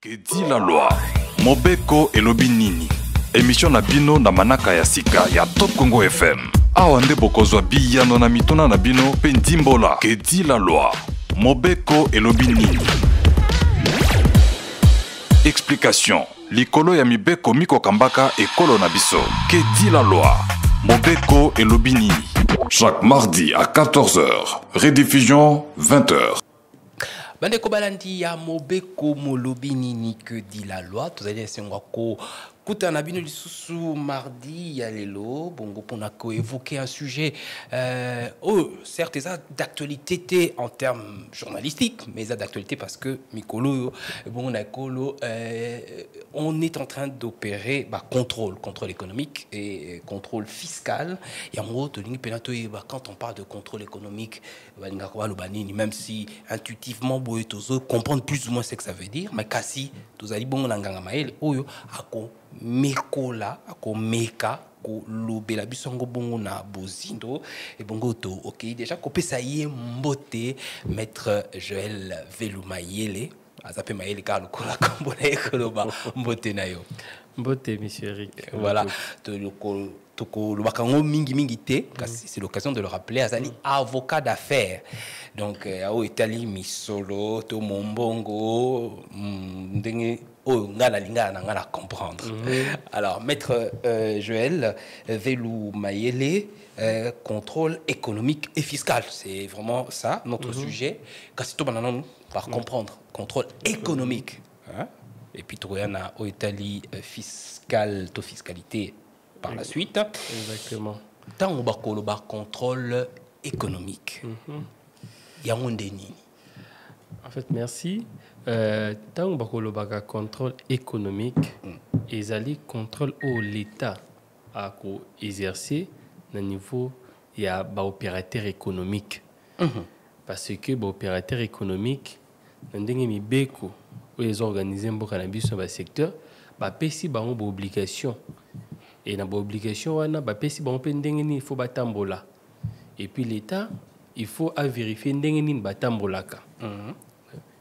Que dit la loi? Mobeko elobi nini? Émission na bino na manaka ya sika ya Top Congo FM. Awande bokozwa biyano na mitona na bino pe ndimbola. Que dit la loi? Mobeko elobi nini? Explication. Likolo ya mibeko miko kambaka ekolo na biso. Que dit la loi? Mobeko elobi nini? Chaque mardi à 14h. Rediffusion 20h. Bande kobalandi ya Mobeko molobi nini que dit la loi. Tous allez sengwako kuta na bino lisusu mardi ya lelo bongo pona ko évoquer un sujet certes d'actualité en termes journalistiques mais d'actualité parce que mikolo bon na kolo on est en train d'opérer contrôle économique et contrôle fiscal et en gros quand on parle de contrôle économique même si intuitivement comprendre plus ou moins ce que ça veut dire mais kasi tozali bongo na nganga maele oyo ako mekola ako meka ko lobela bisongo bongo na bozindo et bongo to ok déjà kopesa ye mbote maître Joël Velumayele azape mayele ka lokola kombola ekoloba mbote na yo mbote monsieur Eric voilà to le bakango mingi te c'est l'occasion de le rappeler azali avocat d'affaires donc au Italie misolo to mombongo ndenge oh ngala linga na ngala comprendre alors maître Joël Velumayele contrôle économique et fiscal c'est vraiment ça notre sujet kasito banana par comprendre contrôle économique hein? Et puis tu a au Italie fiscalité par la suite. Exactement. Tant on bakolo contrôle économique. Yamondeni. En fait, merci. Tant on bakolo contrôle économique, ils allaient contrôle au l'État à exercer au niveau il y a opérateur économique. Parce que opérateur économique, ndenge mibeko les organiser pour cannabis sur le secteur, pesi ba obligation et na obligation wana pesi ba pendengeni il faut batambola et puis l'État il faut vérifier ndengeni batambolaka.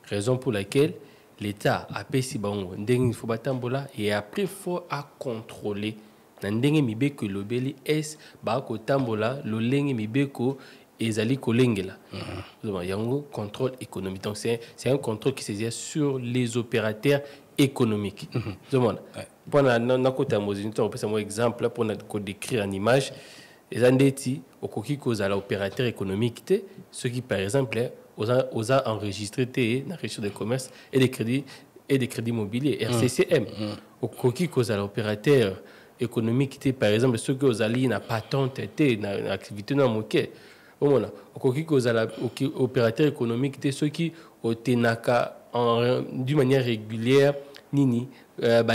Raison pour laquelle l'État a pesi ba ndengeni il faut batambola et après il faut contrôler na ndenge mibeko lobeli est ba ko tambola lo lenge mibeko ezali kolengela. Yango contrôle économique. Donc c'est un contrôle qui s'exerce sur les opérateurs économiques. Pour na côté amozini on peut un exemple pour décrire en image les andeti okoki cause à l'opérateur économique ceux qui par exemple osa enregistré na registre de commerce et des crédits mobiliers RCCM okoki cause à l'opérateur économique par exemple ceux qui osali na patente na activité na moké okoki kozala opérateur économique ceux qui otenaka d'une manière régulière nini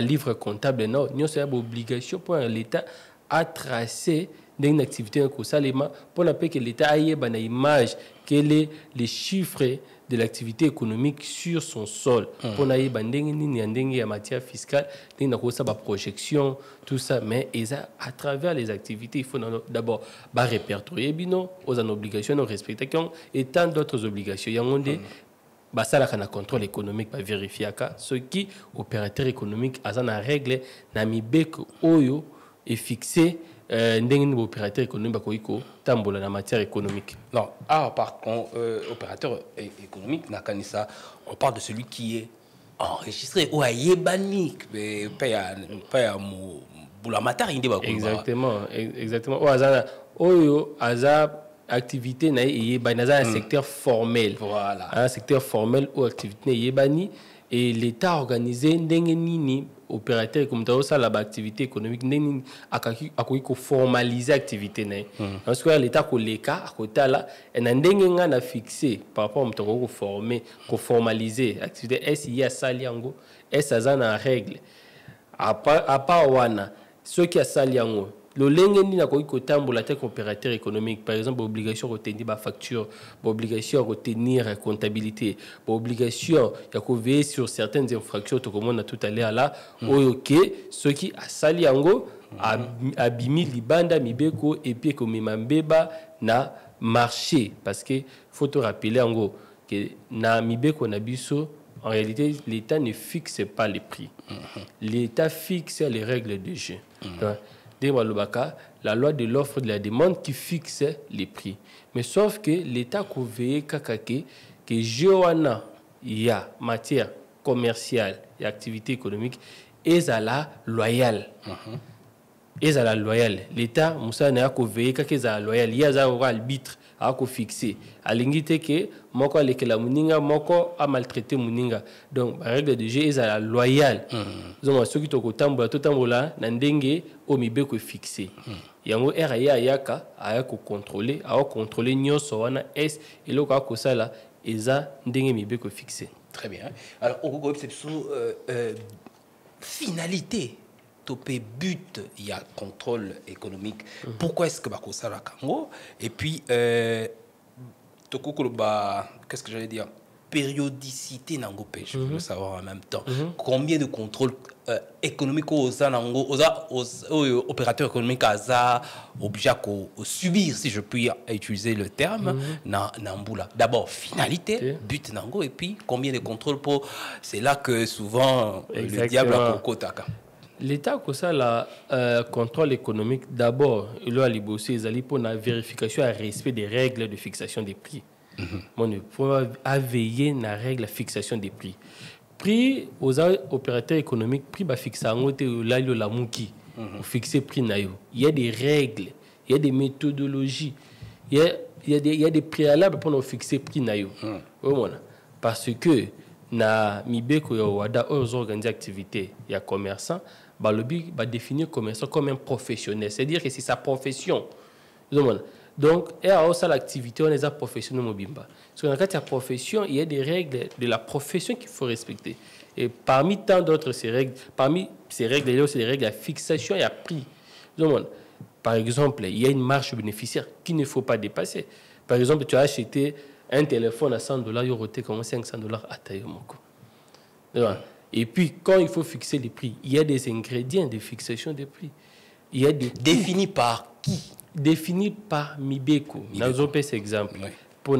livre comptable non c'est une obligation pour l'État à tracer d'une activité ko salema pour que l'État ait une image quel est les chiffres de l'activité économique sur son sol pour na yeba ndenge nini ya ndenge ya matière fiscale ndenge na kosa projection tout ça mais à travers les activités il faut d'abord répertorier bino aux obligations non respecter et tant d'autres obligations yangonde basala kana contrôle économique ba vérifier ka ce qui opérateur économique azana règle na mibeko oyo est fixé ndenge ni opérateur économique bakoiko tambola na matière économique. Non, par contre opérateur économique na kanisa on parle de celui qui est enregistré ou ayebani paya mo bulamatari inde ba exactement o azana oyo aza activité na yebani aza un secteur formel voilà un secteur formel ou activité yebani et l'État organisé ndenge nini opérateur comme ça la activité économique ndenge akoki ko formaliser activité na parce que l'État ko leka akota là et ndenge nga na fixé par rapport à ko former ko formaliser activité SIA saliango azana règle à part wana ceux qui a saliango le lenge ni na ko tambola tek opérateur économique par exemple obligation retenir ba facture obligation retenir comptabilité obligation ya ko veiller sur certaines infractions to comme on a tout à l'heure là OK ceux qui a sali yango abimi libanda mibeko et puis ko mimambeba na marché parce que faut te rappeler yango que na mibeko na biso En réalité, l'État ne fixe pas les prix. L'État fixe les règles de jeu. La loi de l'offre et de la demande qui fixe les prix. Mais sauf que l'État a veillé que Joana, il y a matière commerciale et activité économique, est à la loyale. Est à la loyale. L'État, Moussa n'a pas veillé que est à la loyale. Il y a un arbitre à fixer. À l'ingité que moko aleke la muninga, moko a maltraité muninga. Donc, la règle de jeu est à la loyale. Donc, ceux qui sont au tambola, n'andenge au mibe ko fixé. Yango RIA yaka a contrôler, nyoso wana est et le cas ko sala eza ndenge mibe ko fixé. Très bien. Alors, au Google, c'est sous finalité. Topé but, il y a contrôle économique. Pourquoi est-ce que ça la Congo? Et puis, qu'est-ce que j'allais dire? Périodicité n'angopé, je veux savoir en même temps. Combien de contrôles économiques aux opérateurs économiques obligés à subir, si je puis utiliser le terme, Namboula. D'abord, finalité, but nango, et puis combien de contrôles pour. C'est là que souvent le diable a kokotaka. L'État a ça la contrôle économique d'abord il a libosé les pour la vérification et respect des règles de fixation des prix. Il faut veiller la règle de fixation des prix. Prix aux opérateurs économiques, prix ba fixer en côté là la mouki pour fixer prix naïo. Il y a des règles, il y a des méthodologies, il y a des préalables pour nous fixer prix naïo. Parce que na mibeko ya wada aux organiser activités il y a commerçant balobi va définir commerçant comme un professionnel, c'est-à-dire que c'est sa profession. Donc et à ça l'activité on est un professionnel mobimba. Parce que dans la profession il y a des règles de la profession qu'il faut respecter, et parmi tant d'autres ces règles, parmi ces règles il y a aussi des règles à fixation et à prix. Par exemple il y a une marge bénéficiaire qu'il ne faut pas dépasser. Par exemple tu as acheté un téléphone à $100, il y aura comme $500 à Taïmoko. Et puis, quand il faut fixer les prix, il y a des ingrédients de fixation des prix. Il y a des définis par qui? Définis par Mibeko. Nous avons cet exemple. Pour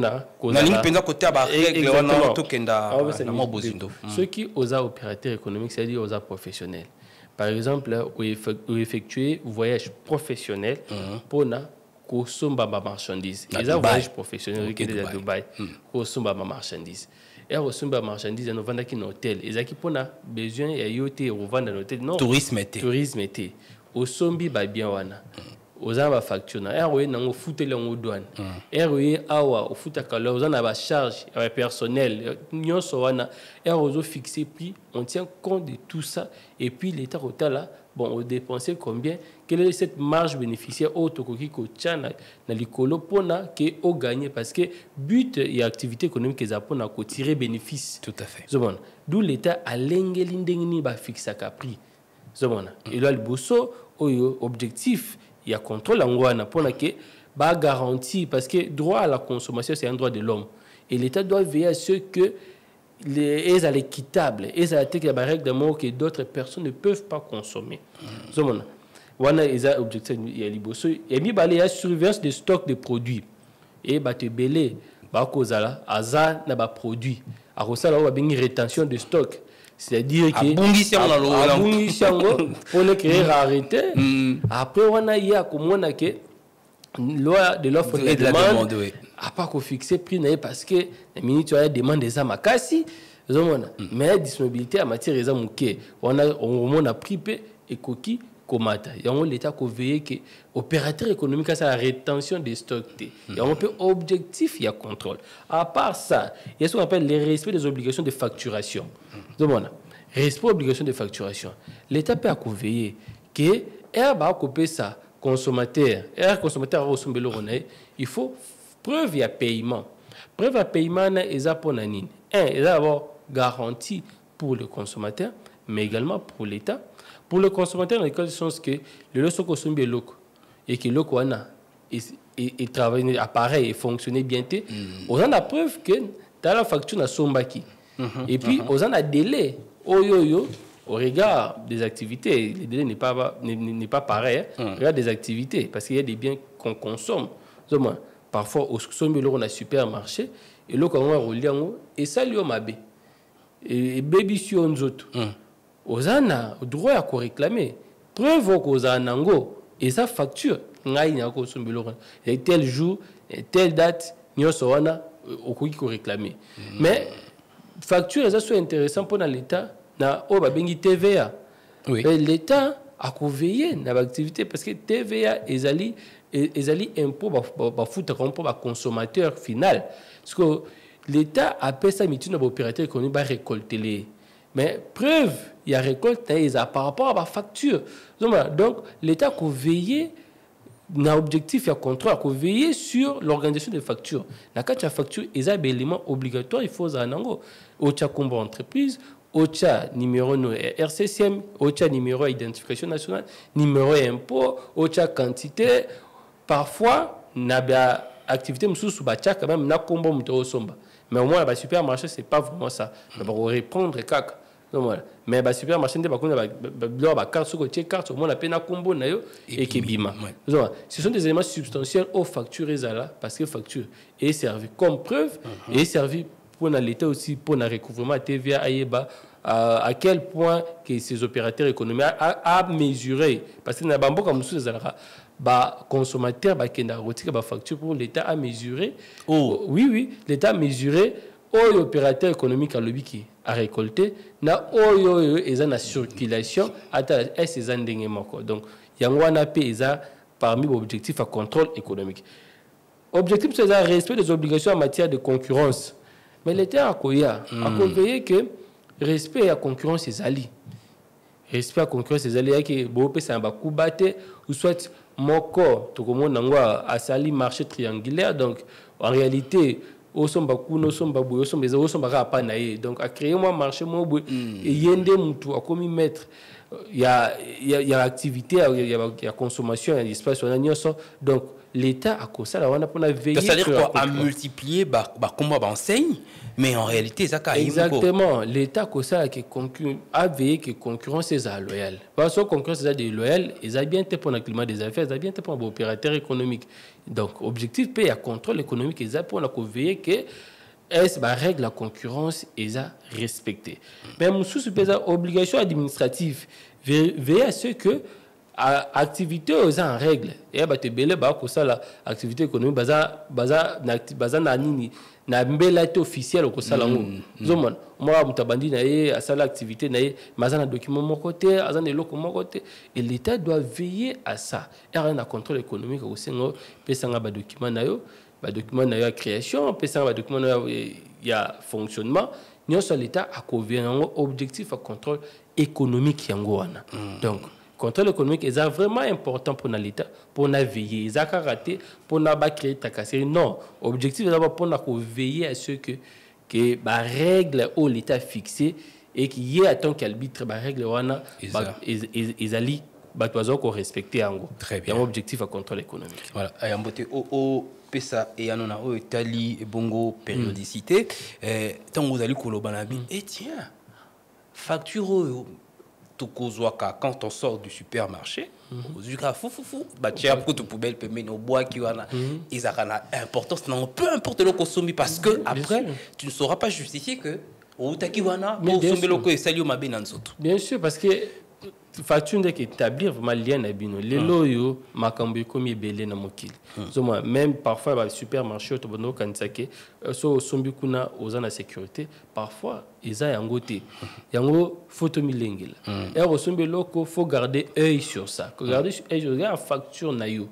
ceux qui osent opérateurs économiques, c'est-à-dire aux professionnels. Par exemple, vous effectuez un voyage professionnel pour consommer ma marchandise. Les voyages professionnels qui sont à Dubaï, consommer ma marchandise. Et consommer ma marchandise, nous vendons un hôtel. Les équipes ont besoin de yoter ou vendre un hôtel. Non. Tourisme été. Tourisme été. Au sombi ba bien wana. Aux aba facture na. ROE na ngofute le ngodouane. ROE awa au futa kala aux aba charge personnel. Nyon so wana. ROE fixé prix. On tient compte de tout ça. Et puis l'État hôtel là. Bon, on dépense combien? Quelle est cette marge bénéficiaire au Tokoki Kocha na l'icolo pona qui est au gagné? Parce que but et activité économique qu'ils apprennent à tirer bénéfice. Tout à fait. D'où l'État a l'engelindengni ba fixe à prix. Et là le bosso objectif il y a contrôle en guana pona que ba garantie, parce que droit à la consommation c'est un droit de l'homme et l'État doit veiller à ce que les à l'équitable et à la règle de mort que d'autres personnes ne peuvent pas consommer. Wana eza objectif ya liboso et mi balé ya surveillance des stocks de produits et ba te belé ba kozala aza na ba produit a kosala ba bengi rétention de stock, c'est-à-dire que abungisango pour ne créer rareté. Après wana ya komona que loi de l'offre et de la demande a pas qu'on fixer prix parce que les minutes tu as demande des amakasi mais la disponibilité en matière des amouké on a pris et coquille komata et on l'État ko veiller que opérateur économique a la rétention des stocks et on peut objectif il y a contrôle. À part ça il y a ce qu'on appelle le respect des obligations de facturation. Respect des obligations de facturation, l'État peut veiller que va couper ça consommateur il faut preuve à paiement. Preuve à paiement est pour nanine. Il va avoir garantie pour le consommateur, mais également pour l'État. Pour le consommateur, dans le cas du sens que le lot consomme loco et que loco et travaille appareil et fonctionner bien. On a la preuve que dans la facture na sombaki. Et puis on a délai au regard des activités, le délai n'est pas pareil. Au regard des activités, parce qu'il y a des biens qu'on consomme. Parfois, au sommet, on a supermarché, et là, on a relié, et ça, lui, on m'a et baby si on zot ozana droit à ko réclamer preuve ko zanango et sa facture ngai nya ko sombelo et tel jour et telle date nyoso wana okoki ko réclamer mais facture ça soit intéressant pour l'état na o ba bengi TVA oui. L'état a ko veiller na l'activité parce que TVA ezali impôt ba foutre comme pour ba consommateur final parce que l'État appelle ça mitine opérateur économique va récolter les mais preuve il y a récolte par rapport à la facture donc l'État a veillé na objectif et contrôle a veillé sur l'organisation des factures la carte de facture est un élément obligatoire il faut ça nango ocha combo entreprise ocha numéro RCCM ocha numéro identification nationale numéro impôt ocha quantité parfois na ba activité mususu ba cha quand même na combo mto somba mais au moins le supermarché c'est pas vraiment ça mais pour répondre caca mais le supermarché n'est pas comme la carte sur côté carte au moins la peine à combo nayo et qui bima ce sont des éléments substantiels aux factures là parce que facture est servi comme preuve et servi pour l'État aussi pour le recouvrement TVA à quel point que ces opérateurs économiques a mesuré parce que na bambo comme sous les consommateur qui n'a retiré ba facture pour l'État a mesuré oui l'État a mesuré aux opérateurs économiques à lobby qui a récolté na oyo eza na circulation ata eza ndenge moko donc yango wana pe eza parmi les objectifs à contrôle économique objectif c'est le respect des obligations en matière de concurrence mais l'État a veillé que respect à concurrence ezali respect à concurrence ezali que bo pesa ba kubate ou soit moko to komona ngo asali marché triangulaire donc en réalité au somba kuno somba boyo somba pas naé donc a créé moi marché mo boy et yende mutu a commis mettre il y a activité il y a consommation il y a espace on a nyonso donc l'État a comme ça là on a pour veiller c'est-à-dire quoi à multiplier comment enseigne mais en réalité ça carrément exactement l'État comme ça qui a veillé que concurrence est loyale parce que concurrence est déloyale ils a bien été pour le climat des affaires ils a bien été pour l'opérateur économique donc objectif paye à contrôle économique ils a pour la veiller que est la règle la concurrence est respectée mais sous obligation administrative veiller à ce que activité aux en règle et bah te belé bah ko ça activité économique baza na nini na mbela te officiel ko ça lango zomon moi mutabandi na ye à ça l'activité na ye mazana document mon côté azana loko mon côté et l'État doit veiller à ça et rien à contrôle économique au sengo pesanga ba document na yo ya création pesanga ba document na ya fonctionnement nyonso l'État a convenu objectif à contrôle économique yango wana donc contrôle économique est vraiment important pour l'État, pour veiller. Ils ont raté pour créer ta casserie. Non, objectif est d'abord pour veiller à ce que les règles où l'État fixé et qu'il y ait à tant qu'arbitre les règles ils allaient respecter en gros. Très bien. Il y a un objectif à contrôle économique. Voilà. Et en beauté au pesa et en a au Italie et bongo périodicité. Tant vous allez kolobanabi et tiens facture quand on sort du supermarché, poubelle peut mettre au bois qui a ils ont importance non peu importe le consommé parce que après tu ne sauras pas justifier que bien sûr parce que facture de établir vraiment lien na bino les loyo makambo comme belé na mokili même parfois ba supermarché to bono kansake so sombi kuna ozana sécurité parfois eza yango te yango photo milengela et resombi loko faut garder œil sur ça regarder œil sur la facture na yo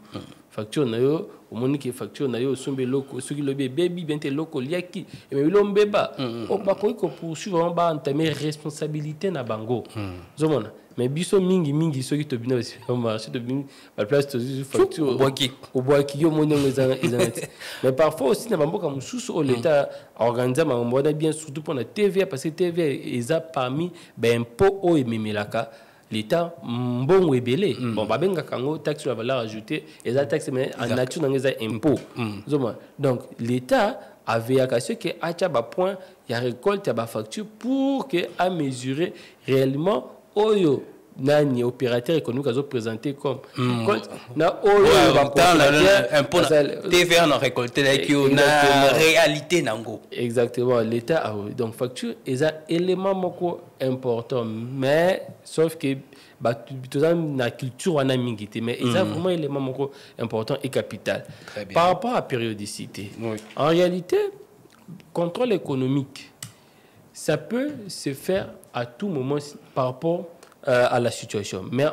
au monde qui facture na yo sombi loko soki lobi baby bente loko liaki et mais lombeba o ba ko poursuivre ba entamer responsabilité na bango zomona mais biso mingi ceux qui te bina au marché de bin la place de facture au bois qui yo mono mais parfois aussi na bamboka mususu au l'État organiser ma mboda bien surtout pour la TVA parce que TVA est parmi impôt au ememelaka l'État mbongo ebele bon babenga kango taxe sur la valeur ajoutée et la taxe mais en nature dans les impôts donc l'État avait à ce que acha ba point il y a récolte ba facture pour que à mesurer réellement oyo nani opérateur économique a présenté comme na un peu TVA non récolté na réalité nango. Exactement, l'état a donc facture est un élément moko important, mais sauf que tout ça na culture wana mingité, mais il a vraiment élément moko important et capital. Par rapport à la périodicité, en réalité contrôle économique ça peut se faire à tout moment par rapport à la situation. Mais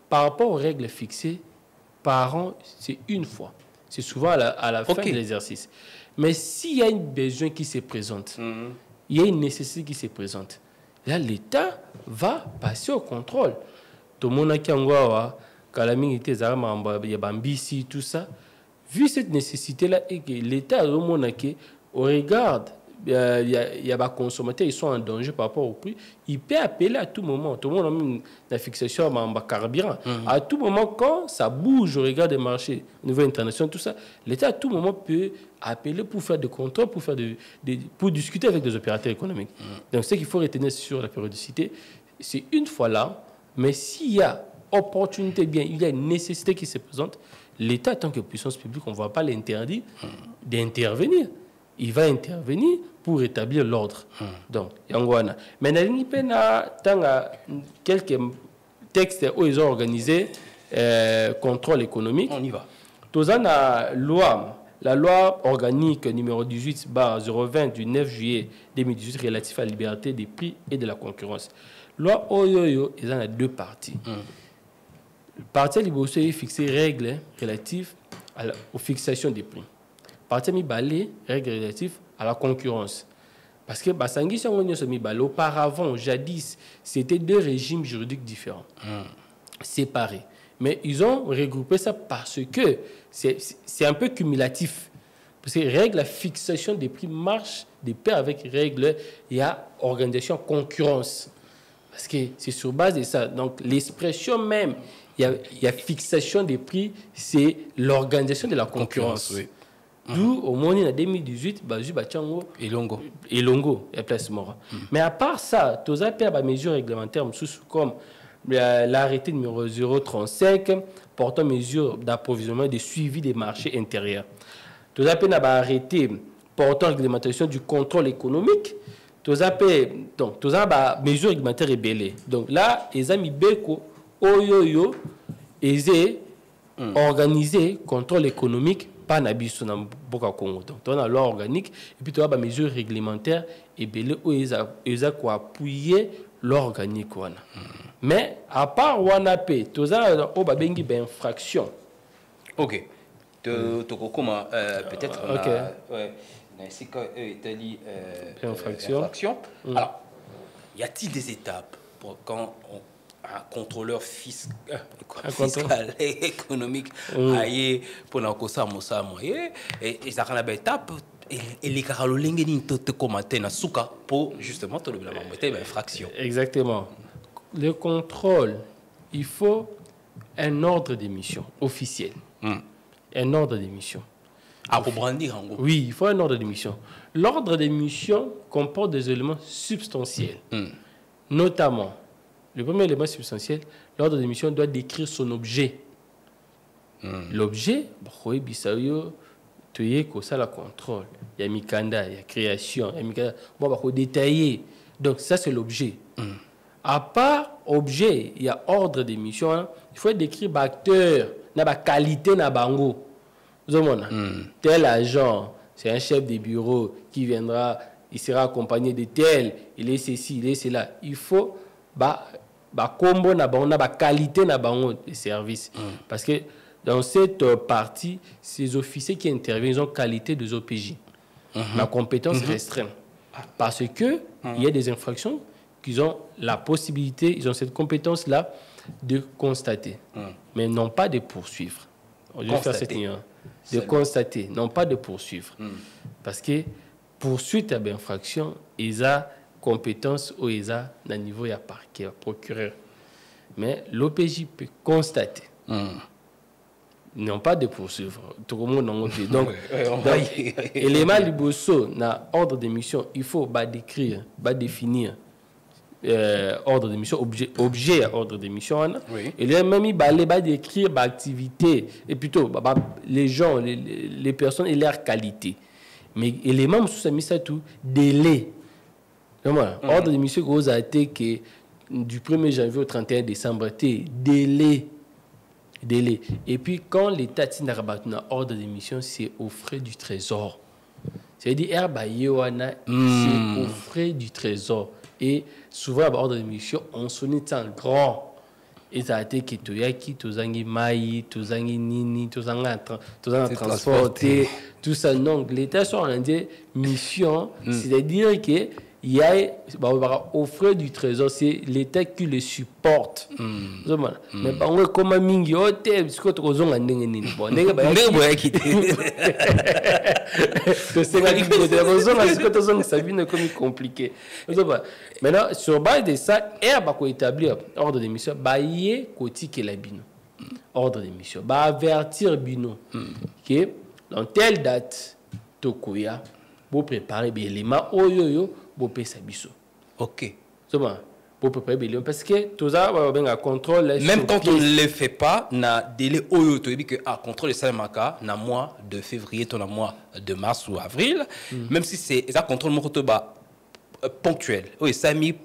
par rapport aux règles fixées, par an, c'est une fois. C'est souvent à la fin de l'exercice. Mais s'il y a un besoin qui se présente, il y a une nécessité qui se présente, là, l'État va passer au contrôle. Tout le monde qui a tout ça, vu cette nécessité-là, et que l'État regarde, il y a des consommateurs, ils sont en danger par rapport au prix, il peut appeler à tout moment. Tout le monde a même la fixation en carburant. À tout moment, quand ça bouge au regard des marchés au niveau international, tout ça, l'État à tout moment peut appeler pour faire des contrôles, pour discuter avec des opérateurs économiques. Donc, ce qu'il faut retenir sur la périodicité, c'est une fois là, mais s'il y a opportunité, bien, il y a une nécessité qui se présente, l'État, en tant que puissance publique, on ne va pas l'interdire d'intervenir. Il va intervenir pour rétablir l'ordre. Donc, Yangwana. Mais il y a quelques textes où ils ont organisé contrôle économique. On y va. Tout ça, la loi organique numéro 18/020 du 9 juillet 2018 relative à la liberté des prix et de la concurrence. Loi Oyoyo, il y a deux parties. Le parti libéral a fixé règles relatives aux fixations des prix. Parti Mibale, règles relatives à la concurrence. Parce que auparavant, jadis, c'était deux régimes juridiques différents, séparés. Mais ils ont regroupé ça parce que c'est un peu cumulatif. Parce que règle la fixation des prix marche de pair avec règle, il y a organisation concurrence. Parce que c'est sur base de ça. Donc l'expression même, il y a fixation des prix, c'est l'organisation de la concurrence. Oui. D'où, au moins, en 2018, Elongo, il y a place mort. Mais à part ça, tous les mesures réglementaires, comme l'arrêté numéro 035, portant mesures d'approvisionnement et de suivi des marchés intérieurs. Tous les arrêté portant réglementation du contrôle économique, tous les mesures réglementaires rebellées. Donc là, les amis Beko, Oyoyo, ils ont organisé contrôle économique. Pas nabiso na boka Congo. Donc, on a la loi organique et puis tu as des mesures réglementaires et belé où ils ont appuyé l'organique. Mais à part Wanape, tu as bengi ben infraction. Ok. Comment peut-être infraction. Alors, y a-t-il des étapes pour quand un contrôleur fiscal et économique aille pour n'akosa mosa moye et ça quand la étape et les carolingé ni te commenter na souka pour justement te le mettre infraction. Exactement. Le contrôle, il faut un ordre de mission officiel. Un ordre de mission. Ah, pour brandir en gros. Oui, il faut un ordre de mission. L'ordre de mission comporte des éléments substantiels. Notamment, le premier élément substantiel, l'ordre de mission doit décrire son objet. L'objet, tu y ça la contrôle. Il y a mikanda, il y a création, il y a détaillé. Donc ça c'est l'objet. À part objet, il y a ordre de mission. Il faut décrire l'acteur, la qualité na bango. Tel agent, c'est un chef de bureau qui viendra, il sera accompagné de tel, il est ceci, il est cela. Il faut combo na bango, na qualité na bango de service. Parce que dans cette partie, ces officiers qui interviennent, ils ont qualité de OPJ. La compétence restreinte. Parce que il y a des infractions qu'ils ont la possibilité, ils ont cette compétence-là de constater, mais non pas de poursuivre. Je vais faire cette nuance. De constater, non pas de poursuivre. Parce que poursuite à l'infraction, ils ont compétence ou ils ont un niveau de parquet, procureur. Mais l'OPJ peut constater. Non pas de poursuivre. Tout le monde en fait. Donc, élément liboso, dans l'ordre de mission, il faut décrire, définir ordre d'émission, objet à ordre d'émission. Oui. Et là, même, il va décrire l'activité, et plutôt les gens, les personnes et leur qualité. Mais élément, sous ça, mis ça tout, délai. Ordre d'émission, gros, a été que du 1er janvier au 31 décembre, délai. Et puis, quand l'État tient un ordre d'émission, c'est aux frais du trésor. C'est-à-dire, c'est aux frais du trésor. Et souvent, l'ordre d'émission, on sonne en grand. Et ça a été que tu as qui, tu as maï, tu as nini, tu as transporté, tout ça. Donc, l'État soit en mission, c'est-à-dire que il y a aux frais du trésor, c'est l'État qui le supporte. Mais comme mingi hotel, parce que tu as besoin de c'est compliqué. Maintenant, sur base de ça, il faut établir ordre de mission, ordre de mission, avertir bino que dans telle date, tokoya, pour préparer les éléments, ok. Pour préparer les éléments, parce que tout ça va un contrôle. Même quand on ne le fait pas, na délai oyo to dit que contrôle ça maka na mois de février, ton mois de mars ou avril, même si c'est ça contrôle mon ponctuel. Oui, ça mis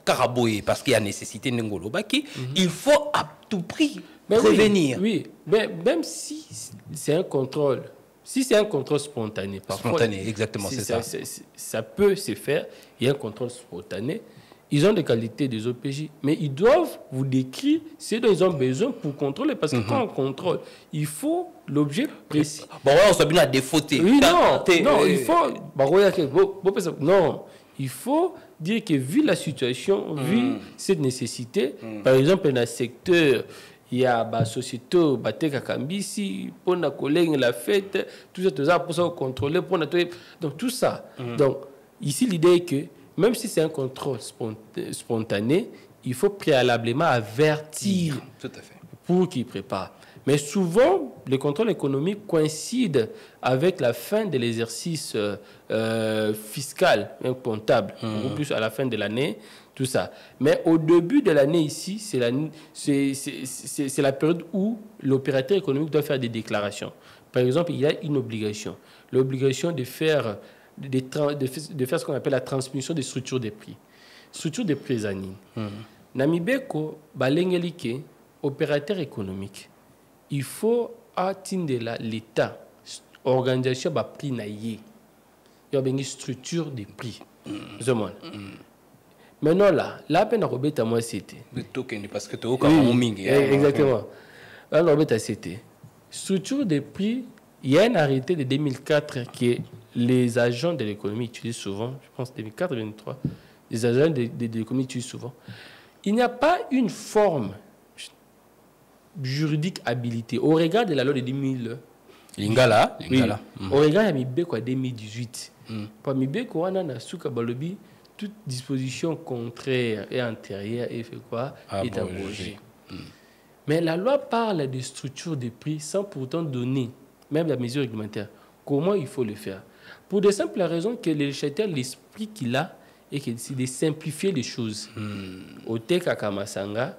caraboye parce qu'il y a nécessité n'engolo baki, il faut à tout prix prévenir. Oui, mais même si c'est un contrôle. Si c'est un contrôle spontané, parfois, spontané, exactement, c'est ça. Ça peut se faire. Il y a un contrôle spontané. Ils ont des qualités des OPJ, mais ils doivent vous décrire ce dont ils ont besoin pour contrôler. Parce que quand on contrôle, il faut l'objet précis. Bon, on s'est bien à défauter. Oui, non, il faut. Non, il faut dire que vu la situation, vu cette nécessité, par exemple, dans le secteur. Il y a la société, Kambisi, pour la collègue, la fête, tout ça pour ça contrôler, donc tout ça. Donc, ici, l'idée est que même si c'est un contrôle spontané, il faut préalablement avertir tout à fait. Pour qu'ils préparent. Mais souvent, le contrôle économique coïncide avec la fin de l'exercice fiscal, comptable, beaucoup plus à la fin de l'année. Tout ça. Mais au début de l'année ici, c'est la période où l'opérateur économique doit faire des déclarations. Par exemple, il y a une obligation. L'obligation de faire ce qu'on appelle la transmission des structures des prix. Structure des prix anine. Namibeko, balengelike, opérateur économique. Il faut atteindre l'État, organisation de prix naïe. Il y a une structure des prix. Maintenant, là, peine à Robert, moi, c'était. Parce que tu as au mingi. Exactement. Là, Robert, c'était. Structure des prix, il y a un arrêté de 2004 que les agents de l'économie utilisent souvent. Je pense 2004-2023. Les agents de l'économie utilisent souvent. Il n'y a pas une forme juridique habilitée. Au regard de la loi de 2000. Lingala. Au regard de Mibeko à 2018. Pour Mibeko, on a Souka Balobi. Toute disposition contraire et antérieure et fait quoi est abrogée. Mais la loi parle de structure de prix sans pourtant donner, même la mesure réglementaire, comment il faut le faire. Pour de simples raisons que le législateur, l'esprit qu'il a, et qu'il décide de simplifier les choses. Au teka kamasanga,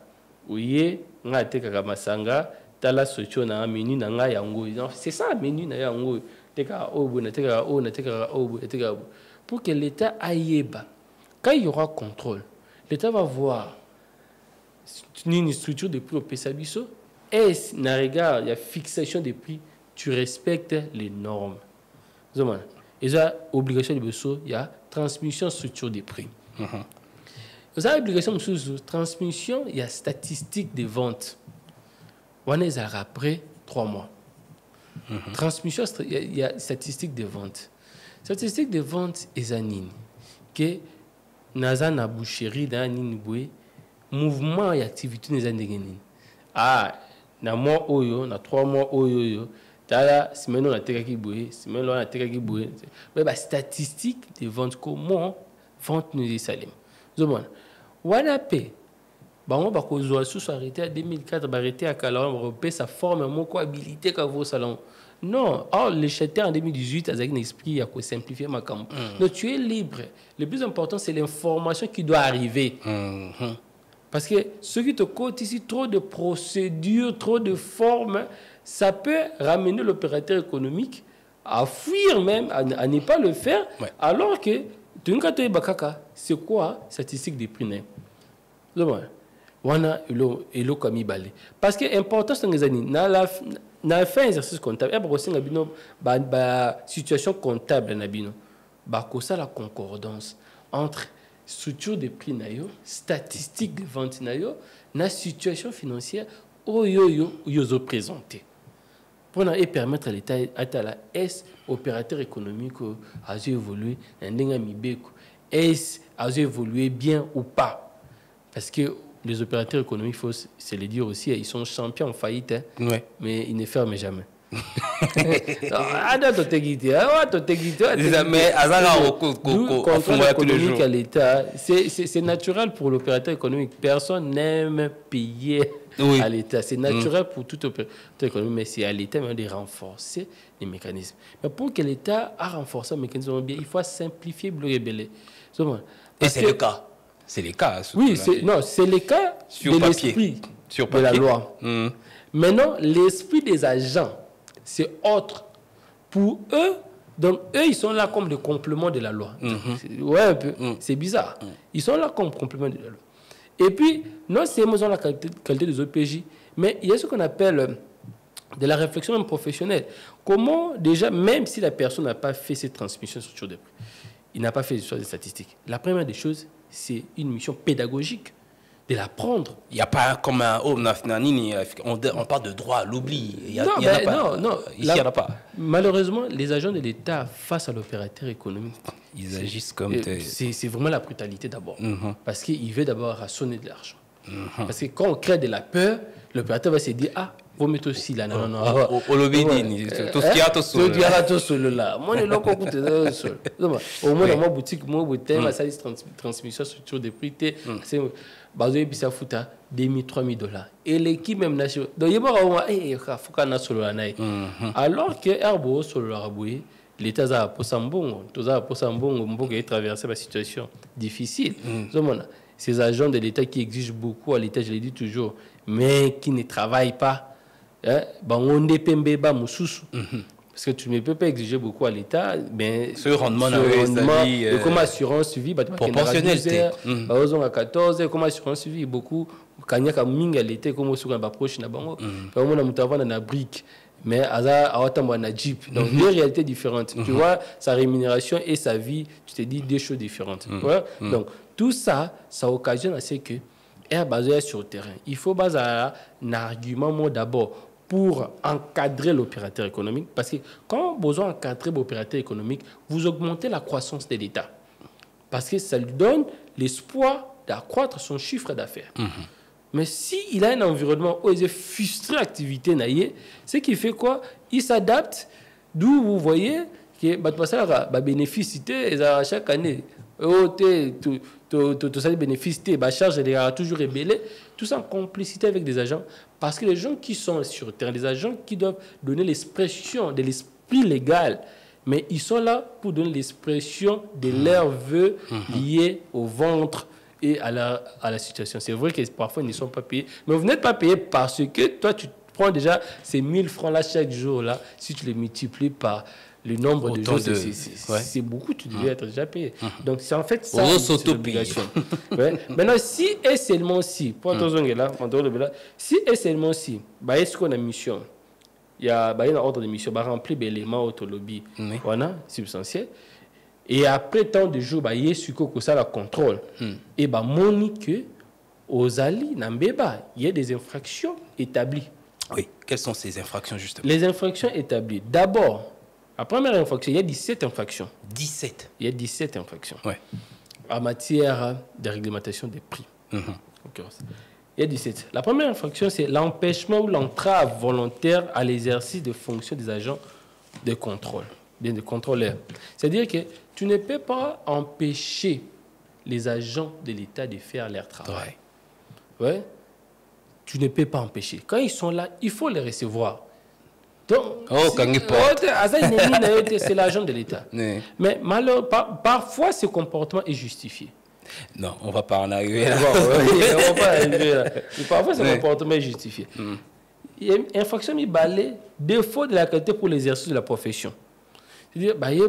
ouye, nga teka kamasanga, tala structure na menu na nga yango. C'est ça menu na yango. Teka obo, na teka o, na teka obo, na teka obo. Pour que l'État aille bas. Quand il y aura contrôle, l'État va voir une structure de prix au Pesabiso et, dans regard, il y a fixation des prix, tu respectes les normes. Et il y a obligation de Besso, il y a transmission structure des prix. Il y a obligation de transmission, il y a statistique des ventes. On est après 3 mois. Transmission, il y a statistique des ventes. Statistique des ventes est anine. Que naza na boucherie dans nini boy mouvement et activité des années na mois oyo na 3 mois oyo tala semaine on a teka ki boy semaine on a teka ki boy mais statistique de vente comment vente nous salem zomona wana pe bango ba ko zo sous arrêté à 2004 ba arrêté à Kalawan repé sa forme moko habilité ka vos salon Non, le château en 2018, avec un esprit à simplifier ma campagne. Donc tu es libre. Le plus important, c'est l'information qui doit arriver. Parce que ce qui te coûte ici, trop de procédures, trop de formes, ça peut ramener l'opérateur économique à fuir même, à ne pas le faire, alors que c'est quoi statistique des prix? Parce que l'important, c'est que na fait exercice comptable, situation comptable, ça la concordance entre structure de prix, statistique de vente, la situation financière, yo présenté. Pour permettre à l'État, à la S, opérateur économique, à évoluer, à évoluer bien ou pas. Parce que les opérateurs économiques, il faut se le dire aussi, ils sont champions en faillite, mais ils ne ferment jamais. Contrôle économique à l'État, c'est naturel pour l'opérateur économique. Personne n'aime payer à l'État. C'est naturel pour tout opérateur économique, mais c'est à l'État de renforcer les mécanismes. Mais pour que l'État a renforcé les mécanismes, il faut simplifier le rebeller. Et c'est le cas. C'est les cas. Oui, c'est le cas de l'esprit de la loi. Maintenant, l'esprit des agents, c'est autre. Pour eux, donc eux, ils sont là comme le complément de la loi. Un peu. C'est bizarre. Ils sont là comme complément de la loi. Et puis, non seulement ils ont la qualité des OPJ, mais il y a ce qu'on appelle de la réflexion même professionnelle. Comment, déjà, même si la personne n'a pas fait cette transmission sur de prix, il n'a pas fait des statistiques. La première des choses, c'est une mission pédagogique, de l'apprendre. Il n'y a pas comme un on parle de droit à l'oubli. Non. Ici, il n'y en a pas. Malheureusement, les agents de l'État face à l'opérateur économique, ils agissent comme... C'est vraiment la brutalité d'abord. Parce qu'il veut d'abord rationner de l'argent. Parce que quand on crée de la peur, l'opérateur va se dire, vous mettez aussi là, non. Au lobby, tout ce qui a tout seul. Tout ce qui a tout seul là. Moi, je l'ai seul. Au moins, dans ma boutique, moi, ma service transmission structure de prix, c'est... Bazoé bisa futa 2 000 $3 000. Et l'équipe même nationale. Donc il y a faut qu'on a solo la naï. Alors que Herbo solo la raboué, l'État a pour sambon, tout ça pour sambon, on peut traverser la situation difficile. Ces agents de l'État qui exigent beaucoup à l'État, je l'ai dit toujours, mais qui ne travaillent pas. On dépend pas moussous. Parce que tu ne peux pas exiger beaucoup à l'État, mais ce rendement, comme assurance suivi, proportionnalité. Par à 14, comme assurance suivi, beaucoup, quand il y a un l'État, comme on approche, on a une brique, mais on a Jeep. Donc, deux réalités différentes. Tu vois, sa rémunération et sa vie, tu te dis deux choses différentes. Donc, tout ça, ça occasionne à ce que, basé sur le terrain, il faut baser un argument d'abord pour encadrer l'opérateur économique. Parce que quand vous encadrez l'opérateur économique, vous augmentez la croissance de l'État. Parce que ça lui donne l'espoir d'accroître son chiffre d'affaires. Mais s'il a un environnement où il est frustré l'activité, ce qui fait quoi? Il s'adapte, d'où vous voyez que ça va bénéficier chaque année. Tout ça, les bénéfices, la charge est toujours rébellée. Tout ça en complicité avec des agents. Parce que les gens qui sont sur le terrain, les agents qui doivent donner l'expression de l'esprit légal, mais ils sont là pour donner l'expression de leurs vœux liés au ventre et à la situation. C'est vrai que parfois, ils ne sont pas payés. Mais vous n'êtes pas payés parce que toi, tu prends déjà ces 1 000 francs-là chaque jour-là. Si tu les multiplies par le nombre de jours, c'est beaucoup, tu devais être déjà payé. Donc, c'est en fait ça, c'est l'obligation. Maintenant, si et seulement si, pour si et seulement si, est-ce qu'on a une mission? Il y a un ordre de mission, remplir l'élément autolobby, substantiel. Et après tant de jours, il y a ce que ça la contrôle. Et monique aux alliés, il y a des infractions établies. Oui, quelles sont ces infractions justement? Les infractions établies. D'abord, la première infraction, il y a 17 infractions. 17? Il y a 17 infractions. En matière de réglementation des prix. Il y a 17. La première infraction, c'est l'empêchement ou l'entrave volontaire à l'exercice de fonctions des agents de contrôle, bien de contrôleurs. C'est-à-dire que tu ne peux pas empêcher les agents de l'État de faire leur travail. Tu ne peux pas empêcher. Quand ils sont là, il faut les recevoir. Donc, c'est l'argent de l'État. Mais parfois, ce comportement est justifié. Non, on ne va pas en arriver là. Parfois, ce comportement est justifié. Infraction, il balai défaut de la qualité pour l'exercice de la profession. C'est-à-dire, il y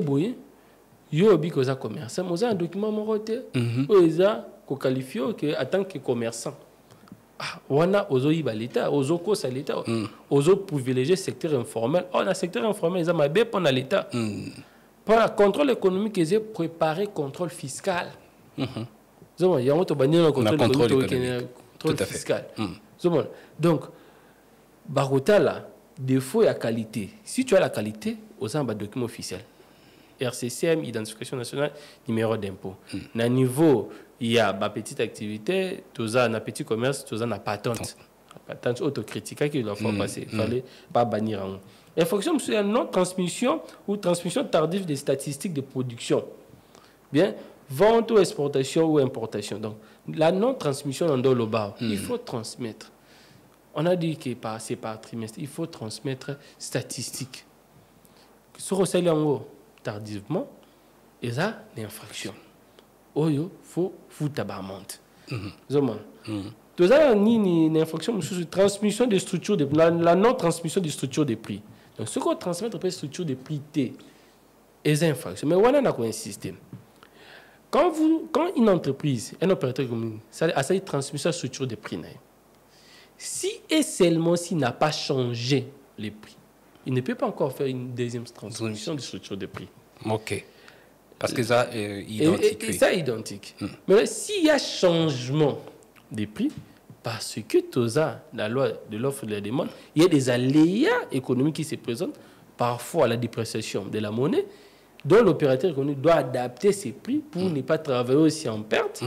a un commerçant, il y a un document moroté, il y a un qualifié en tant que commerçant. On a l'État, l'État, on privilégier le secteur informel. Dans le secteur informel, il y a un l'État. Pour le contrôle économique, ils ont préparé le contrôle fiscal. Il y a un contrôle fiscal. Donc, Barota, là, défaut et la qualité. Si tu as la qualité, on a un document officiel. RCCM, identification nationale, numéro d'impôt. À niveau, il y a ma petite activité, tu as un petit commerce, tu as une patente. La patente autocritique qui doit faire passer. Il ne fallait pas bannir en haut. Infraction sur la non-transmission ou transmission tardive des statistiques de production. Bien, vente ou exportation ou importation. Donc, la non-transmission dans le bas, il faut transmettre. On a dit que c'est par trimestre. Il faut transmettre statistiques. Sur le salaire en haut, tardivement, il y a une infraction. Il faut foutre la amende. Tout ça, une infraction sur la transmission des structures, la non-transmission des structures de prix. Donc, ce qu'on transmet après structure de prix T, est une infraction. Mais on a un système. Quand une entreprise, un opérateur économique, ça a une transmission de structure de prix, si et seulement s'il n'a pas changé les prix, il ne peut pas encore faire une deuxième transmission de structure de prix. Ok. Parce que ça est identique. Et ça est identique. Mais s'il y a changement des prix, parce que tout ça, la loi de l'offre et de la demande, il y a des aléas économiques qui se présentent, parfois la dépréciation de la monnaie, dont l'opérateur économique doit adapter ses prix pour ne pas travailler aussi en perte.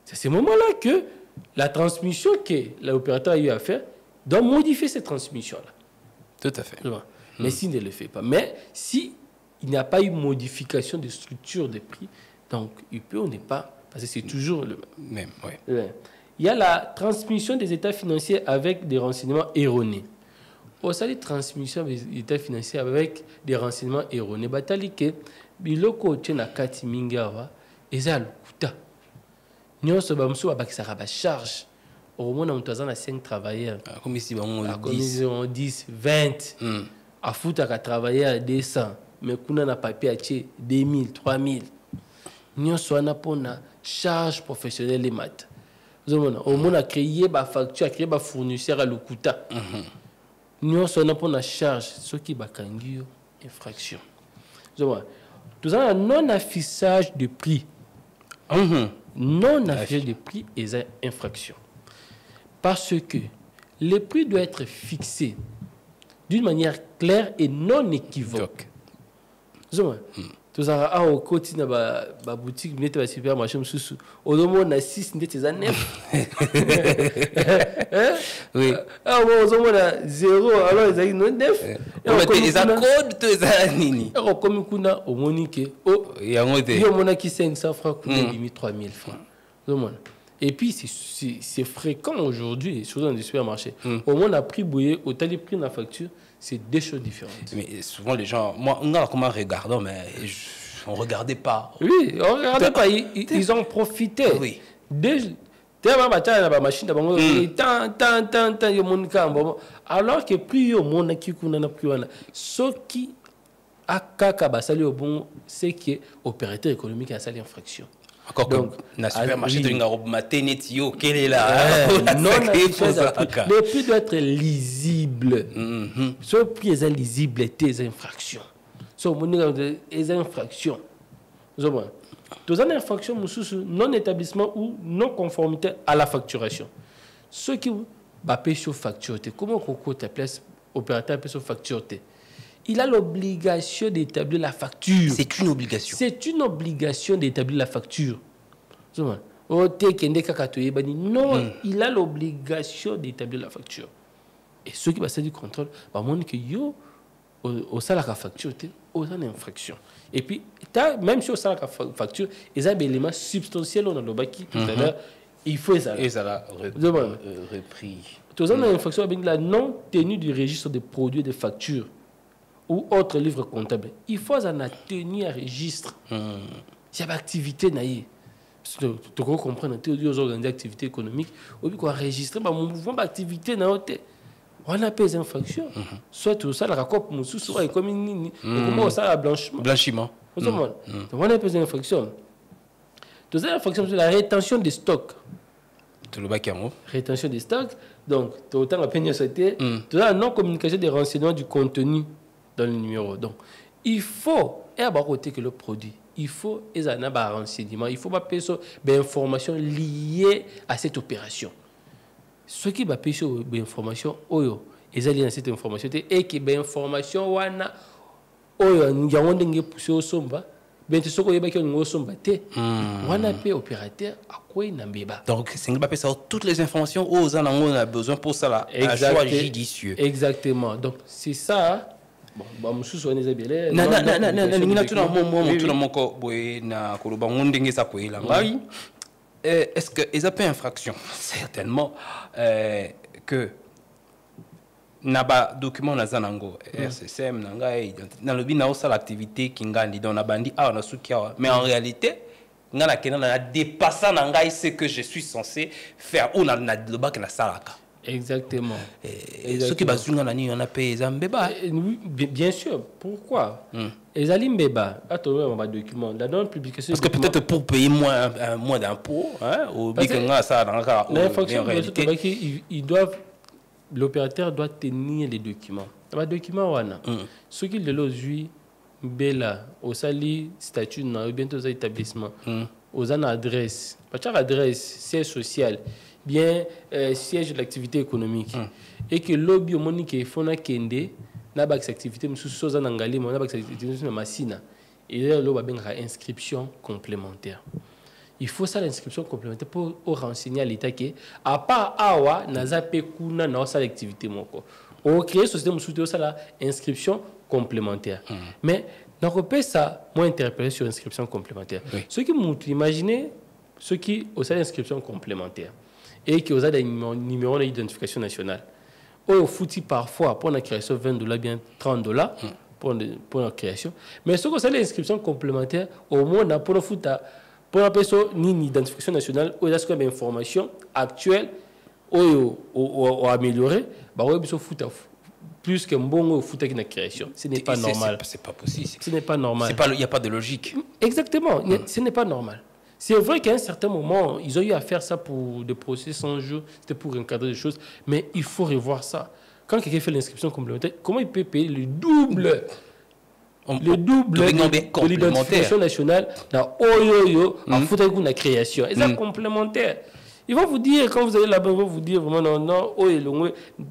C'est à ce moment-là que la transmission que l'opérateur a eu à faire doit modifier cette transmission-là. Tout à fait. Mais s'il ne le fait pas. Mais s'il n'y a pas eu modification de structure des prix, donc il peut, on n'est pas, parce que c'est toujours le même. Il y a la transmission des états financiers avec des renseignements erronés. Au sein des transmissions des états financiers avec des renseignements erronés, batalike biloko tena kati mingawa eza lukuta. Nyonso bamsu abakisaka ba charge. Au moins on a 5 travailleurs. Comme ici on 10, 20. A fouta ka travailler à 200, mais kuna na papier à 2000, 3000. Nyonso ana pona charge professionnelle les maths. Au moins a créé ba facture, a créé ba fournisseur à lukuta. Nous sommes pour la charge, ce qui va kangi infraction. Tout ça, non-affichage de prix. Non-affichage de prix est une infraction. Parce que les prix doivent être fixés d'une manière claire et non équivoque. Tout ça, au quotidien, la boutique, le supermarché, au moins, on a 6, on a 9. Oui. On a 0, alors ils ont 9. Ils ont code, ils ont nini. Alors, comme on a au Monique, il y a 500 francs, il y a 3000 francs. Et puis, c'est fréquent aujourd'hui, surtout dans les supermarchés. Au moins, on a pris bouillé, au tel prix de la facture. C'est deux choses différentes. Mais souvent, les gens... Moi, on a comment regardant, mais on ne regardait pas. Oui, on ne regardait pas. Ils ont profité. Oui. Alors que plus il y a monde qui est plus ce qui a sali au bon, c'est que l'opérateur économique a sali infraction. Encore donc, dans le supermarché, tu as quel est là? Non, le prix doit être lisible. Ce prix est lisible, c'est infraction. Ce prix est infraction. Tous les infractions, non-établissement ou non-conformité à la facturation. Ce qui va payer sur facture, comment on place opérateur peut sur facture? Il a l'obligation d'établir la facture. C'est une obligation. C'est une obligation d'établir la facture. Non, il a l'obligation d'établir la facture. Et ceux qui passent du contrôle, au salaire de la facture, aux infractions. Et puis, même si au salaire de la facture, il y a des éléments substantiels dans le baki. Il faut ça. Et ça l'a repris. Tous les infractions avec la non-tenue du registre des produits et des factures. ou autre livre comptable, il faut en tenir registre. Il y a des activités, tu dois comprendre, tu dois organiser des activités économiques, ou bien enregistrer mon mouvement d'activité, on a des infractions. Soit tout ça, la raconte, soit comme une blanchiment. On a des infractions. Tout ça, l'infraction, c'est la rétention des stocks. Rétention des stocks. Donc, tu as autant à peine sauté. Tu as la non-communication des renseignements du contenu dans le numéro. Donc, il faut, et à côté que le produit, il faut des renseignements, il faut des informations liées à cette opération. Ce qui va payer des informations, ils allaient dans cette information, et que des informations, nous avons poussé au somba. Ben tu sais qu'il y a des somba. On a payé opérateur à quoi il n'a pas. Donc, c'est pas ça toutes les informations aux gens on a besoin pour ça là. Un choix judicieux. Exactement. Donc, c'est ça. Bon, monsieur soit les abélés. Non, est-ce que ils appellent infraction? Certainement que naba document na zanango RCCM nanga dans le bina ça l'activité qui ngandi dans na bandi na sukia mais en réalité ngana kena na dépassant nanga ce que je suis censé faire ou na le bac na salaka. Exactement. Ce qui bazunga nani on a payé zambeba. Oui, bien sûr. Pourquoi? Les alimbeba attends on va document dans la publication. Parce que peut-être pour payer moins d'impôts au bikanga ça nanga en réalité ils doivent. L'opérateur doit tenir les documents. Les documents, ce qu'il de l'aujourd'hui, au sali statut, bientôt aux établissements, aux adresses, pas adresse, siège social, bien siège de l'activité économique. Et que lobby au monde qui est fondé kende, n'a pas d'activité, mais sous angali, n'a pas d'activité, mais machine. Et là, il y a une inscription complémentaire. Il faut ça l'inscription complémentaire pour renseigner à l'État que à part awa naza pekuna na sa activité moko. On crée société musuti ça la inscription complémentaire. Mais dans le ça moi interpellé sur inscription complémentaire. Ce qui m'ont imaginé ceux qui ont ça inscription complémentaire et qui ont des numéros d'identification nationale. Au fouti parfois pour la création $20 bien $30 pour la création. Mais ce que ça l'inscription complémentaire au moins pour le foot pour la personne une identification nationale ou est-ce qu'il y a une information actuelle ou améliorée plus qu'un bon foot avec la création. Ce n'est pas normal. C'est pas possible. Ce n'est pas normal. Il n'y a pas de logique. Exactement. Ce n'est pas normal. C'est vrai qu'à un certain moment, ils ont eu à faire ça pour des procès sans jeu, c'était pour encadrer des choses, mais il faut revoir ça. Quand quelqu'un fait l'inscription complémentaire, comment il peut payer le double de l'identification nationale dans en foot avec une création. Et ça complémentaire. Ils vont vous dire, quand vous allez là-bas, ils vont vous dire vraiment non,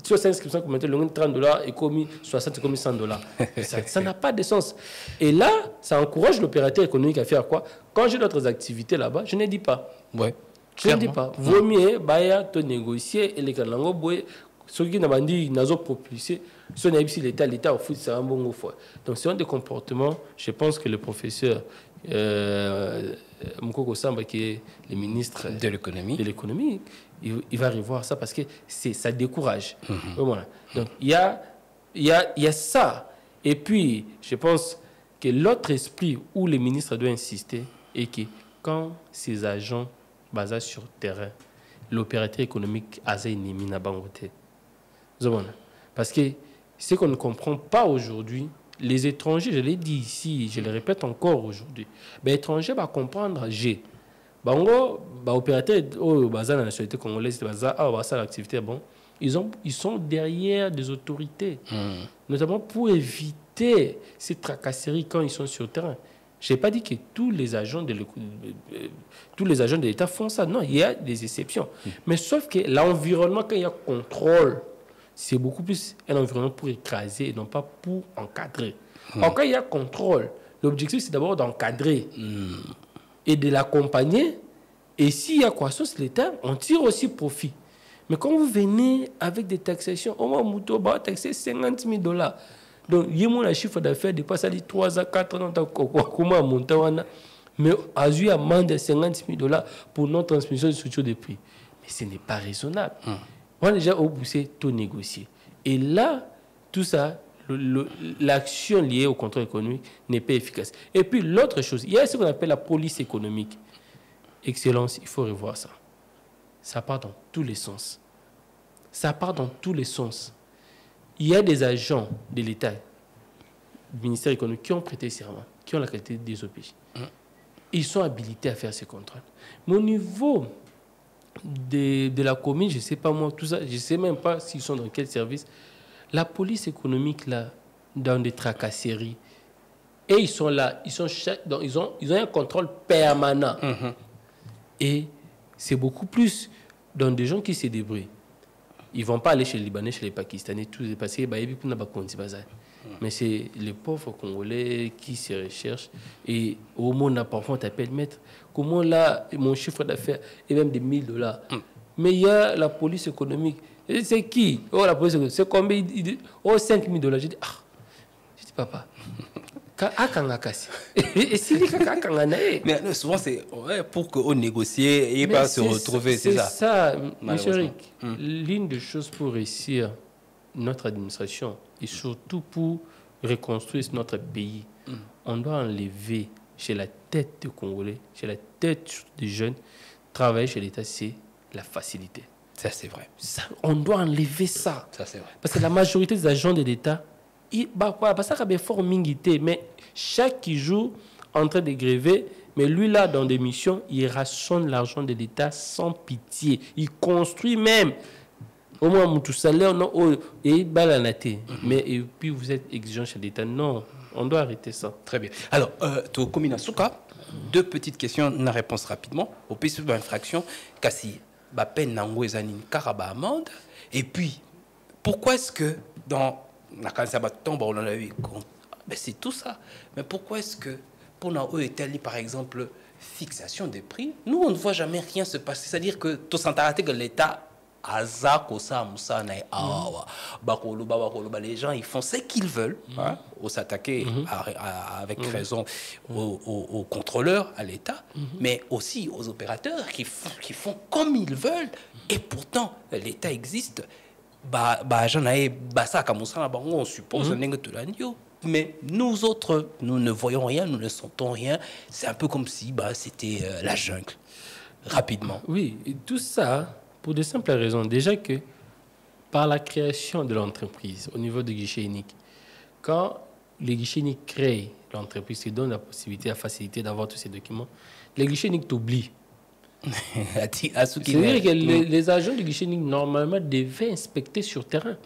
sur cette inscription complémentaire, $30 et commis 60 et commis $100. Ça n'a pas de sens. Et là, ça encourage l'opérateur économique à faire quoi? Quand j'ai d'autres activités là-bas, je ne dis pas. Ouais. Je ne dis pas. Vaut mieux te négocier et les Kalango, ceux qui n'ont dit qu'ils propulsé, ceux qui ont dit l'État au foot, c'est un bon fois. Donc, c'est un des comportements, je pense que le professeur Mukoko Samba, qui est le ministre de l'économie, il va revoir ça parce que ça décourage. Voilà. Donc, il y a ça. Et puis, je pense que l'autre esprit où le ministre doit insister est que quand ces agents basés sur le terrain, l'opérateur économique a un ennemi à bangoter. Parce que ce qu'on ne comprend pas aujourd'hui, les étrangers, je l'ai dit ici, je le répète encore aujourd'hui, les étrangers vont comprendre G. Bango, opérateur dans la nationalité congolaise, l'activité, bon, ils sont derrière des autorités, notamment pour éviter ces tracasseries quand ils sont sur le terrain. Je n'ai pas dit que tous les agents de l'État font ça. Non, il y a des exceptions. Mais sauf que l'environnement, quand il y a contrôle, c'est beaucoup plus un environnement pour écraser et non pas pour encadrer. Alors, quand il y a contrôle, l'objectif, c'est d'abord d'encadrer et de l'accompagner. Et s'il y a croissance de l'État, on tire aussi profit. Mais quand vous venez avec des taxations, au moins, on va taxer $50 000. Donc, il y a un chiffre d'affaires dépasse à 3 à 4 ans, comment monter, mais à une amende de $50 000 pour non-transmission de structure de prix. Mais ce n'est pas raisonnable. On a déjà obligé tout négocier. Et là, tout ça, l'action liée au contrôle économique n'est pas efficace. Et puis l'autre chose, il y a ce qu'on appelle la police économique. Excellence, il faut revoir ça. Ça part dans tous les sens. Ça part dans tous les sens. Il y a des agents de l'État, du ministère économique, qui ont prêté serment, qui ont la qualité des OPJ. Ils sont habilités à faire ces contrôles. Mais au niveau de la commune, je ne sais pas moi, tout ça, je ne sais même pas s'ils sont dans quel service. La police économique, là, dans des tracasseries, et ils sont là, ils ont un contrôle permanent. Et c'est beaucoup plus dans des gens qui se débrouillent. Ils ne vont pas aller chez les Libanais, chez les Pakistanais, tout est passé, mais c'est les pauvres Congolais qui se recherchent. Et au monde, parfois, on t'appelle maître. Comment là, mon chiffre d'affaires est même de $1000. Mais il y a la police économique. Et c'est qui? Oh, la police économique. C'est combien? Oh, $5000. Je dis, papa. Et si mais souvent, c'est pour qu'on négocie et pas se retrouver, c'est ça. C'est ça, M. Eric. L'une des choses pour réussir notre administration et surtout pour reconstruire notre pays, on doit enlever chez la tête des Congolais, chez la tête des jeunes, travailler chez l'État, c'est la facilité. Ça, c'est vrai. Ça, on doit enlever ça. Ça, c'est vrai. Parce que la majorité des agents de l'État, mais chaque jour en train de gréver, mais lui là dans des missions, il rationne l'argent de l'État sans pitié. Il construit même au moins mon tout salaire et balanaté. Mais et puis vous êtes exigeant chez l'État. Non, on doit arrêter ça. Très bien. Alors, to Komina Souka, deux petites questions, une réponse rapidement. Au pays de l'infraction, Kassi, peine nango ezanin karaba amende. Et puis, pourquoi est-ce que dans la c'est tout ça. Mais pourquoi est-ce que pour nous, par exemple, fixation des prix, nous, on ne voit jamais rien se passer. C'est-à-dire que tout s'entend que l'État les gens, ils font ce qu'ils veulent, au s'attaquer avec raison aux contrôleurs, à l'État, mais aussi aux opérateurs qui font comme ils veulent. Et pourtant, l'État existe. On suppose mais nous autres, nous ne voyons rien, nous ne sentons rien. C'est un peu comme si c'était la jungle. Rapidement. Oui, et tout ça pour de simples raisons. Déjà que par la création de l'entreprise au niveau du guichet unique, quand le guichet unique crée l'entreprise qui donne la possibilité, la facilité d'avoir tous ces documents, le guichet unique t'oublie. C'est-à-dire que les agents du guichet unique, normalement, devaient inspecter sur terrain.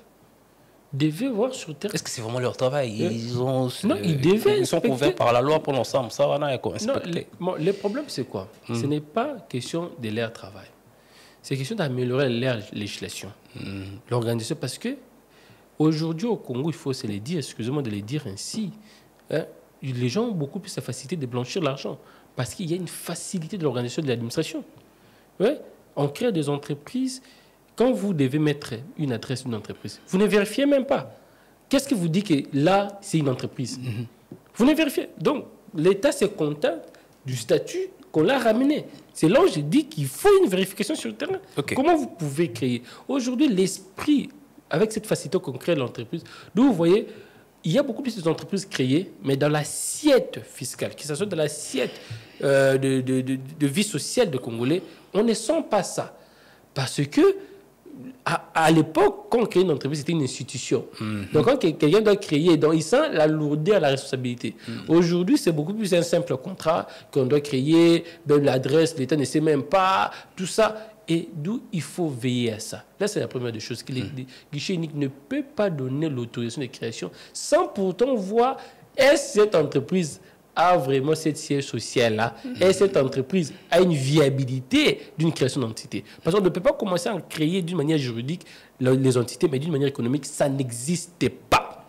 Devaient voir sur terrain. Est-ce que c'est vraiment leur travail? Ils sont couverts par la loi pour l'ensemble. Ça, on a inspecté. Non, le problème, c'est quoi? Ce n'est pas question de leur travail. C'est question d'améliorer leur législation. L'organisation, parce que aujourd'hui, au Congo, il faut se le dire, excusez-moi de le dire ainsi, les gens ont beaucoup plus la facilité de blanchir l'argent. Parce qu'il y a une facilité de l'organisation de l'administration. Ouais? On crée des entreprises. Quand vous devez mettre une adresse d'une entreprise, vous ne vérifiez même pas. Qu'est-ce que vous dit que là, c'est une entreprise? Vous ne vérifiez. Donc, l'État se contente du statut qu'on l'a ramené. C'est là où je dis qu'il faut une vérification sur le terrain. Okay. Comment vous pouvez créer? Aujourd'hui, l'esprit, avec cette facilité qu'on crée l'entreprise, d'où vous voyez, il y a beaucoup plus d'entreprises créées, mais dans l'assiette fiscale, que ce soit dans l'assiette de vie sociale des Congolais, on ne sent pas ça. Parce que, à l'époque, quand on crée une entreprise, c'était une institution. Donc, quand quelqu'un doit créer, donc, il sent la lourdeur, la responsabilité. Aujourd'hui, c'est beaucoup plus un simple contrat qu'on doit créer, même l'adresse, l'État ne sait même pas, tout ça. Et d'où il faut veiller à ça. Là, c'est la première des choses. Que les guichets uniques ne peuvent pas donner l'autorisation de création sans pourtant voir est-ce que cette entreprise a vraiment cette siège sociale-là, et cette entreprise a une viabilité d'une création d'entité. Parce qu'on ne peut pas commencer à créer d'une manière juridique les entités, mais d'une manière économique, ça n'existait pas.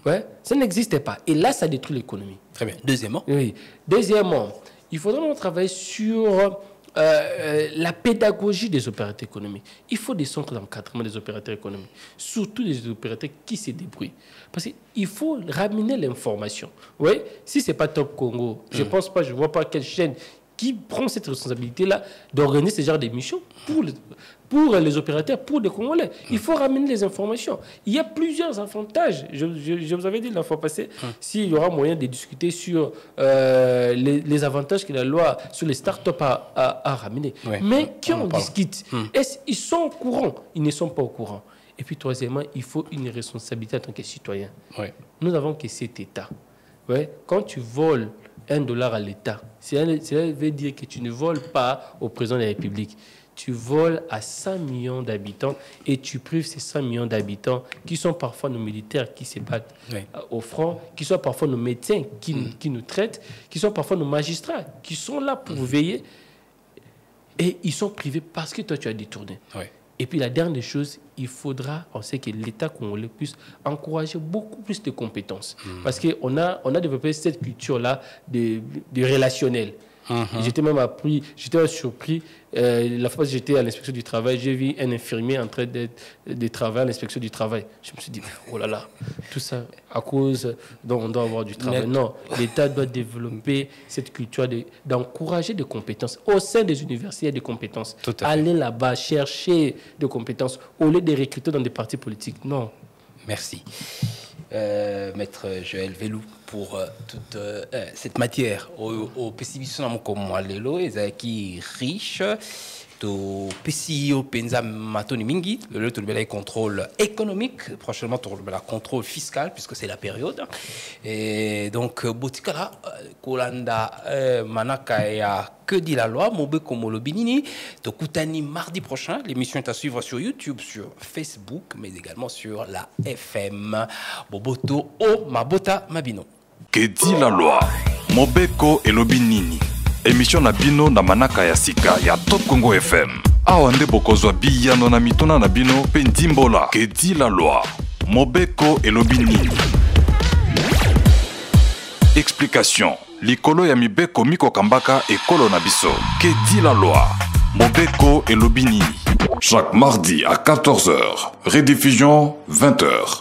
Ouais, ça n'existait pas. Et là, ça détruit l'économie. Très bien. Deuxièmement? Oui. Deuxièmement, il faudra travailler sur la pédagogie des opérateurs économiques. Il faut des centres d'encadrement des opérateurs économiques, surtout des opérateurs qui se débrouillent. Parce qu'il faut ramener l'information. Oui, si ce n'est pas Top Congo, je ne pense pas, je ne vois pas quelle chaîne qui prend cette responsabilité-là d'organiser ce genre d'émissions pour les opérateurs, pour les Congolais. Il faut ramener les informations. Il y a plusieurs avantages. Je vous avais dit la fois passée, s'il y aura moyen de discuter sur les avantages que la loi sur les startups a ramené. Ouais. Mais quand on discute, est-ce qu'ils sont au courant? Ils ne sont pas au courant. Et puis, troisièmement, il faut une responsabilité en tant que citoyen. Ouais. Nous avons que cet État. Ouais. Quand tu voles $1 à l'État, cela veut dire que tu ne voles pas au président de la République. Tu voles à 100 millions d'habitants et tu prives ces 100 millions d'habitants qui sont parfois nos militaires qui se battent au front, qui sont parfois nos médecins qui nous traitent, qui sont parfois nos magistrats qui sont là pour veiller et ils sont privés parce que toi tu as détourné. Ouais. Et puis la dernière chose, il faudra, on sait que l'État congolais puisse encourager beaucoup plus de compétences. Parce qu'on a développé cette culture-là de relationnel. J'étais même j'étais surpris. La fois que j'étais à l'inspection du travail, j'ai vu un infirmier en train de travailler à l'inspection du travail. Je me suis dit, oh là là, tout ça à cause dont on doit avoir du travail. Non, l'État doit développer cette culture d'encourager des compétences. Au sein des universités, il y a des compétences. Aller là-bas, chercher des compétences, au lieu de recruter dans des partis politiques. Non. Merci. Maître Joël Velou pour toute cette matière au pessimisme comme moi lelo ezaki riche to PCO penza matoni mingi le contrôle économique prochainement le contrôle fiscal puisque c'est la période et donc botikala kolanda manaka ya que dit la loi Mobeko Molobinini to kutani mardi prochain. L'émission est à suivre sur YouTube, sur Facebook mais également sur la FM Boboto o Mabota Mabino. Que dit la loi Mobeko Elobinini. Émission na bino na manaka ya sika ya Top Congo FM. Awande bokozwa biyano na mituna na bino pe ndimbola. Que dit la loi Mobeko Elobinini. Explication. Likolo ya mibeko miko kambaka ekolo na biso. Que dit la loi Mobeko Elobinini. Chaque mardi à 14h. Rediffusion 20h.